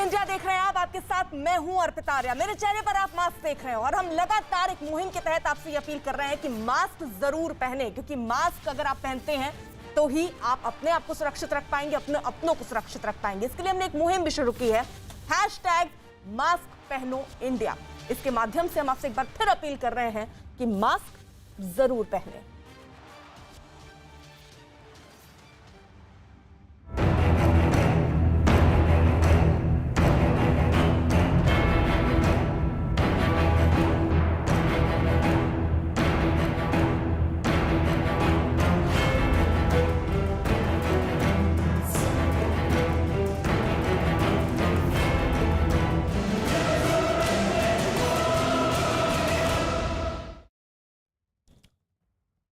India देख रहे हैं आप, आपके साथ मैं हूं अर्पिता आर्या। मेरे चेहरे पर आप मास्क देख रहे हो और हम लगातार एक मुहिम के तहत आपसे ये अपील कर रहे हैं कि मास्क जरूर पहने, क्योंकि मास्क अगर आप पहनते हैं तो ही आप अपने आप को सुरक्षित रख पाएंगे, अपने अपनों को सुरक्षित रख पाएंगे। इसके लिए हमने एक मुहिम भी शुरू की है, #MaskPehnoIndia। इसके माध्यम से हम आपसे एक बार फिर अपील कर रहे हैं कि मास्क जरूर पहने।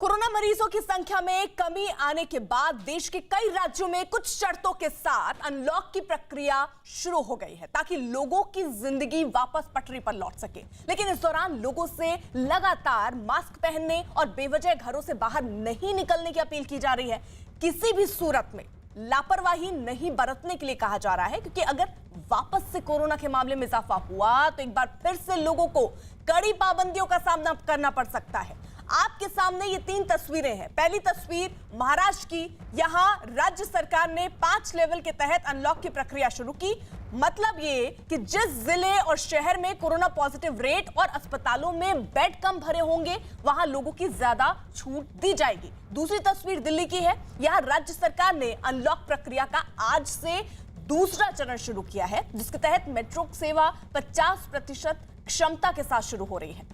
कोरोना मरीजों की संख्या में कमी आने के बाद देश के कई राज्यों में कुछ शर्तों के साथ अनलॉक की प्रक्रिया शुरू हो गई है, ताकि लोगों की जिंदगी वापस पटरी पर लौट सके। लेकिन इस दौरान लोगों से लगातार मास्क पहनने और बेवजह घरों से बाहर नहीं निकलने की अपील की जा रही है। किसी भी सूरत में लापरवाही नहीं बरतने के लिए कहा जा रहा है, क्योंकि अगर वापस से कोरोना के मामले में इजाफा हुआ तो एक बार फिर से लोगों को कड़ी पाबंदियों का सामना करना पड़ सकता है। आपके सामने ये 3 तस्वीरें हैं। पहली तस्वीर महाराष्ट्र की। यहां राज्य सरकार ने 5 लेवल के तहत अनलॉक की प्रक्रिया शुरू की। मतलब ये कि जिस जिले और शहर में कोरोना पॉजिटिव रेट और अस्पतालों में बेड कम भरे होंगे, वहां लोगों की ज्यादा छूट दी जाएगी। दूसरी तस्वीर दिल्ली की है। यहां राज्य सरकार ने अनलॉक प्रक्रिया का आज से दूसरा चरण शुरू किया है, जिसके तहत मेट्रो सेवा 50% क्षमता के साथ शुरू हो रही है।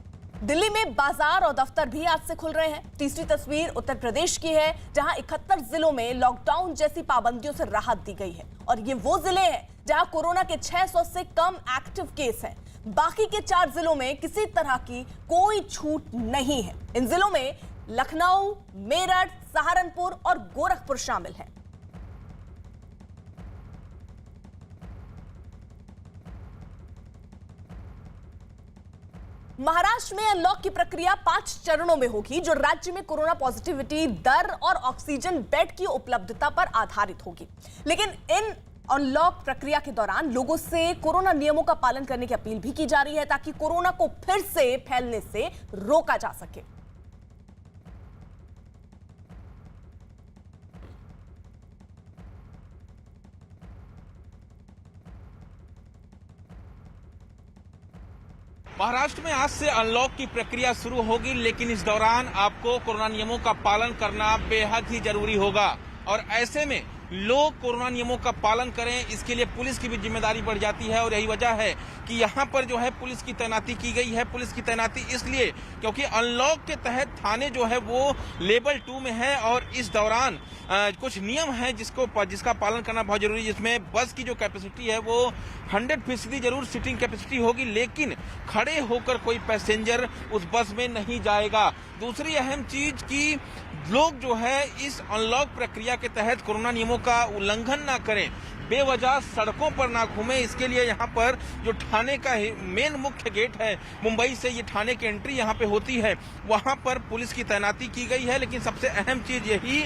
दिल्ली में बाजार और दफ्तर भी आज से खुल रहे हैं। तीसरी तस्वीर उत्तर प्रदेश की है, जहां 71 जिलों में लॉकडाउन जैसी पाबंदियों से राहत दी गई है। और ये वो जिले हैं जहां कोरोना के 600 से कम एक्टिव केस हैं। बाकी के 4 जिलों में किसी तरह की कोई छूट नहीं है। इन जिलों में लखनऊ, मेरठ, सहारनपुर और गोरखपुर शामिल हैं। महाराष्ट्र में अनलॉक की प्रक्रिया 5 चरणों में होगी, जो राज्य में कोरोना पॉजिटिविटी दर और ऑक्सीजन बेड की उपलब्धता पर आधारित होगी। लेकिन इन अनलॉक प्रक्रिया के दौरान लोगों से कोरोना नियमों का पालन करने की अपील भी की जा रही है, ताकि कोरोना को फिर से फैलने से रोका जा सके। महाराष्ट्र में आज से अनलॉक की प्रक्रिया शुरू होगी, लेकिन इस दौरान आपको कोरोना नियमों का पालन करना बेहद ही जरूरी होगा। और ऐसे में लोग कोरोना नियमों का पालन करें, इसके लिए पुलिस की भी जिम्मेदारी बढ़ जाती है। और यही वजह है कि यहाँ पर जो है पुलिस की तैनाती की गई है। पुलिस की तैनाती इसलिए क्योंकि अनलॉक के तहत थाने जो है वो लेवल 2 में है, और इस दौरान कुछ नियम है जिसका पालन करना बहुत जरूरी है। जिसमें बस की जो कैपेसिटी है वो 100% जरूर सीटिंग कैपेसिटी होगी, लेकिन खड़े होकर कोई पैसेंजर उस बस में नहीं जाएगा। दूसरी अहम चीज कि लोग जो है इस अनलॉक प्रक्रिया के तहत कोरोना नियमों का उल्लंघन ना करें, बेवजह सड़कों पर ना घूमें। इसके लिए यहाँ पर जो थाने का मेन मुख्य गेट है, मुंबई से ये थाने की एंट्री यहाँ पे होती है, वहाँ पर पुलिस की तैनाती की गई है। लेकिन सबसे अहम चीज यही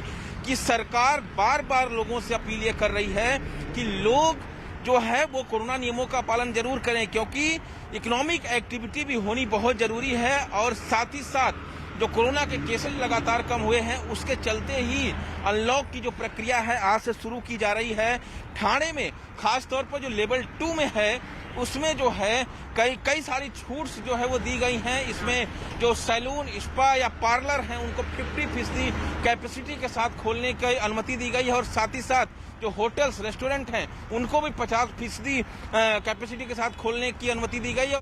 कि सरकार बार बार लोगों से अपील ये कर रही है कि लोग जो है वो कोरोना नियमों का पालन जरूर करें, क्योंकि इकोनॉमिक एक्टिविटी भी होनी बहुत जरूरी है। और साथ ही साथ जो कोरोना के केसेस लगातार कम हुए हैं, उसके चलते ही अनलॉक की जो प्रक्रिया है आज से शुरू की जा रही है। ठाणे में खास तौर पर जो लेवल 2 में है, उसमें जो है कई सारी छूट्स जो है वो दी गई हैं। इसमें जो सैलून, स्पा या पार्लर हैं, उनको 50% कैपेसिटी के साथ खोलने की अनुमति दी गई है। और साथ ही साथ जो होटल्स, रेस्टोरेंट हैं, उनको भी 50% कैपेसिटी के साथ खोलने की अनुमति दी गई है।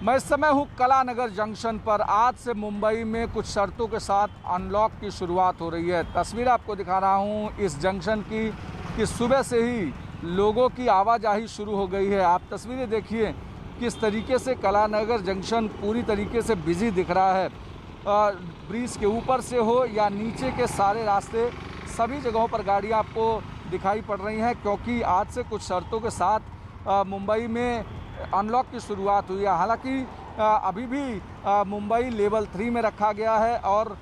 मैं इस समय हूँ कलानगर जंक्शन पर। आज से मुंबई में कुछ शर्तों के साथ अनलॉक की शुरुआत हो रही है। तस्वीर आपको दिखा रहा हूँ इस जंक्शन की कि सुबह से ही लोगों की आवाजाही शुरू हो गई है। आप तस्वीरें देखिए किस तरीके से कलानगर जंक्शन पूरी तरीके से बिजी दिख रहा है। ब्रिज के ऊपर से हो या नीचे के सारे रास्ते, सभी जगहों पर गाड़ियाँ आपको दिखाई पड़ रही हैं, क्योंकि आज से कुछ शर्तों के साथ मुंबई में अनलॉक की शुरुआत हुई है। हालांकि अभी भी मुंबई लेवल 3 में रखा गया है और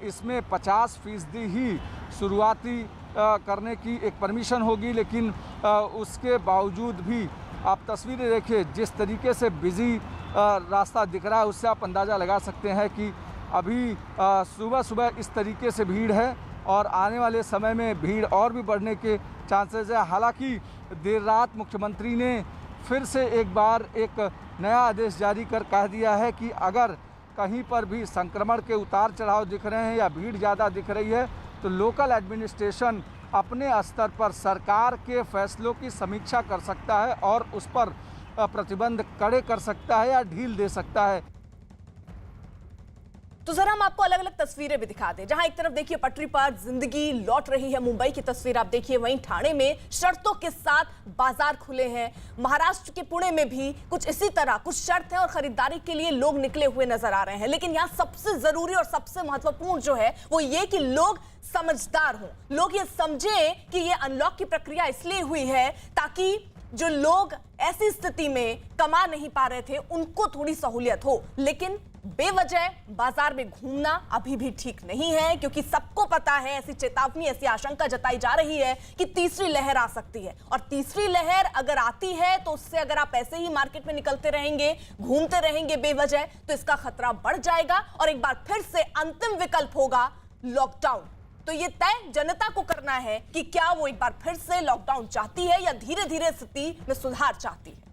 इसमें 50% ही शुरुआती करने की एक परमिशन होगी, लेकिन उसके बावजूद भी आप तस्वीरें देखिए, जिस तरीके से बिजी रास्ता दिख रहा है उससे आप अंदाज़ा लगा सकते हैं कि अभी सुबह सुबह इस तरीके से भीड़ है और आने वाले समय में भीड़ और भी बढ़ने के चांसेस है। हालांकि देर रात मुख्यमंत्री ने फिर से एक बार एक नया आदेश जारी कर कह दिया है कि अगर कहीं पर भी संक्रमण के उतार चढ़ाव दिख रहे हैं या भीड़ ज़्यादा दिख रही है तो लोकल एडमिनिस्ट्रेशन अपने स्तर पर सरकार के फैसलों की समीक्षा कर सकता है और उस पर प्रतिबंध कड़े कर सकता है या ढील दे सकता है। तो जरा हम आपको अलग अलग तस्वीरें भी दिखा दें, जहां एक तरफ देखिए पटरी पर जिंदगी लौट रही है। मुंबई की तस्वीर आप देखिए, वहीं ठाणे में शर्तों के साथ बाजार खुले हैं। महाराष्ट्र के पुणे में भी कुछ इसी तरह कुछ शर्त है और खरीदारी के लिए लोग निकले हुए नजर आ रहे हैं। लेकिन यहाँ सबसे जरूरी और सबसे महत्वपूर्ण जो है वो ये कि लोग समझदार हों, लोग ये समझें कि ये अनलॉक की प्रक्रिया इसलिए हुई है ताकि जो लोग ऐसी स्थिति में कमा नहीं पा रहे थे उनको थोड़ी सहूलियत हो। लेकिन बेवजह बाजार में घूमना अभी भी ठीक नहीं है, क्योंकि सबको पता है, ऐसी चेतावनी, ऐसी आशंका जताई जा रही है कि तीसरी लहर आ सकती है। और तीसरी लहर अगर आती है तो उससे अगर आप ऐसे ही मार्केट में निकलते रहेंगे, घूमते रहेंगे बेवजह, तो इसका खतरा बढ़ जाएगा और एक बार फिर से अंतिम विकल्प होगा लॉकडाउन। तो ये तय जनता को करना है कि क्या वो एक बार फिर से लॉकडाउन चाहती है या धीरे धीरे स्थिति में सुधार चाहती है।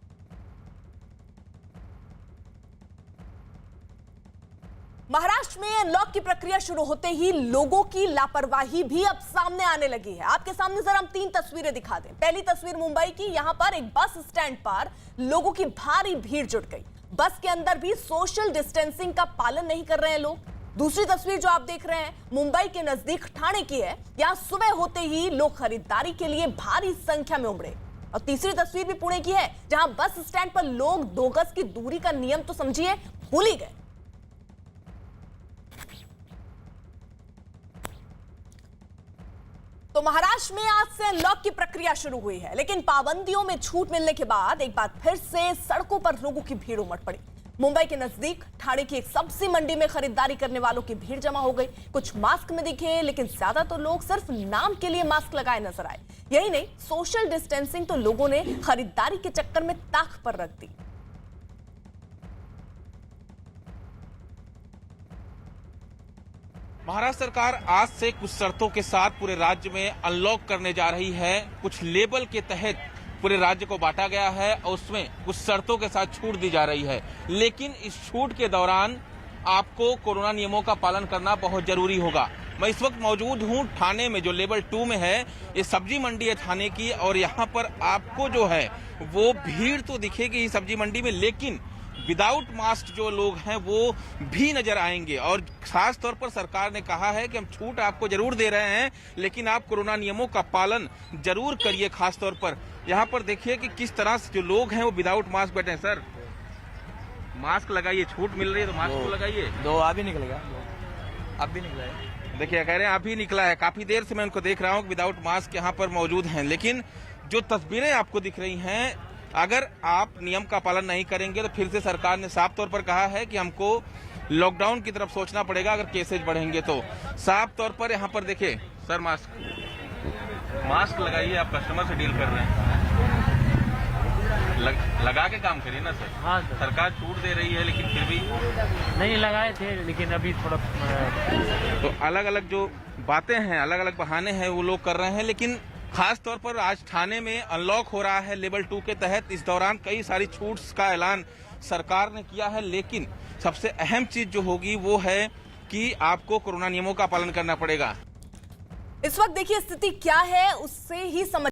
महाराष्ट्र में अनलॉक की प्रक्रिया शुरू होते ही लोगों की लापरवाही भी अब सामने आने लगी है। आपके सामने जरा हम 3 तस्वीरें दिखा दें। पहली तस्वीर मुंबई की, यहां पर एक बस स्टैंड पर लोगों की भारी भीड़ जुट गई। बस के अंदर भी सोशल डिस्टेंसिंग का पालन नहीं कर रहे हैं लोग। दूसरी तस्वीर जो आप देख रहे हैं मुंबई के नजदीक ठाणे की है। यहां सुबह होते ही लोग खरीदारी के लिए भारी संख्या में उमड़े। और तीसरी तस्वीर भी पुणे की है, जहां बस स्टैंड पर लोग 2 गज की दूरी का नियम तो समझिए भूल ही गए। तो महाराष्ट्र में आज से अनलॉक की प्रक्रिया शुरू हुई है, लेकिन पाबंदियों में छूट मिलने के बाद एक बार फिर से सड़कों पर लोगों की भीड़ उमड़ पड़ी। मुंबई के नजदीक ठाणे की एक सब्जी मंडी में खरीदारी करने वालों की भीड़ जमा हो गई। कुछ मास्क में दिखे, लेकिन ज्यादा तो लोग सिर्फ नाम के लिए मास्क लगाए नजर आए। यही नहीं, सोशल डिस्टेंसिंग तो लोगों ने खरीदारी के चक्कर में ताक पर रख दी। महाराष्ट्र सरकार आज से कुछ शर्तों के साथ पूरे राज्य में अनलॉक करने जा रही है। कुछ लेबल के तहत पूरे राज्य को बांटा गया है और उसमें कुछ शर्तों के साथ छूट दी जा रही है। लेकिन इस छूट के दौरान आपको कोरोना नियमों का पालन करना बहुत जरूरी होगा। मैं इस वक्त मौजूद हूं ठाणे में, जो लेवल 2 में है। ये सब्जी मंडी है ठाणे की और यहाँ पर आपको जो है वो भीड़ तो दिखेगी ही सब्जी मंडी में, लेकिन विदाउट मास्क जो लोग हैं वो भी नजर आएंगे। और खास तौर पर सरकार ने कहा है कि हम छूट आपको जरूर दे रहे हैं, लेकिन आप कोरोना नियमों का पालन जरूर करिए। खास तौर पर यहाँ पर देखिए कि किस तरह से जो लोग हैं वो विदाउट मास्क बैठे हैं। सर, मास्क लगाइए, छूट मिल रही है तो मास्क तो लगाइए। 2 अभी निकलेगा, अब भी निकला है। देखिए कह रहे हैं अभी निकला है। काफी देर से मैं उनको देख रहा हूँ विदाउट मास्क यहाँ पर मौजूद हैं। लेकिन जो तस्वीरें आपको दिख रही हैं, अगर आप नियम का पालन नहीं करेंगे तो फिर से सरकार ने साफ तौर पर कहा है कि हमको लॉकडाउन की तरफ सोचना पड़ेगा अगर केसेज बढ़ेंगे तो। साफ तौर पर यहाँ पर देखिए, सर मास्क लगाइए। आप कस्टमर से डील कर रहे हैं, लगा के काम करिए ना सर। हाँ सर। सरकार छूट दे रही है लेकिन फिर भी नहीं लगाए थे, लेकिन अभी थोड़ा तो अलग अलग जो बातें हैं, अलग अलग बहाने हैं वो लोग कर रहे हैं। लेकिन खास तौर पर आज ठाणे में अनलॉक हो रहा है लेवल 2 के तहत। इस दौरान कई सारी छूट्स का ऐलान सरकार ने किया है, लेकिन सबसे अहम चीज जो होगी वो है कि आपको कोरोना नियमों का पालन करना पड़ेगा। इस वक्त देखिए स्थिति क्या है, उससे ही समझ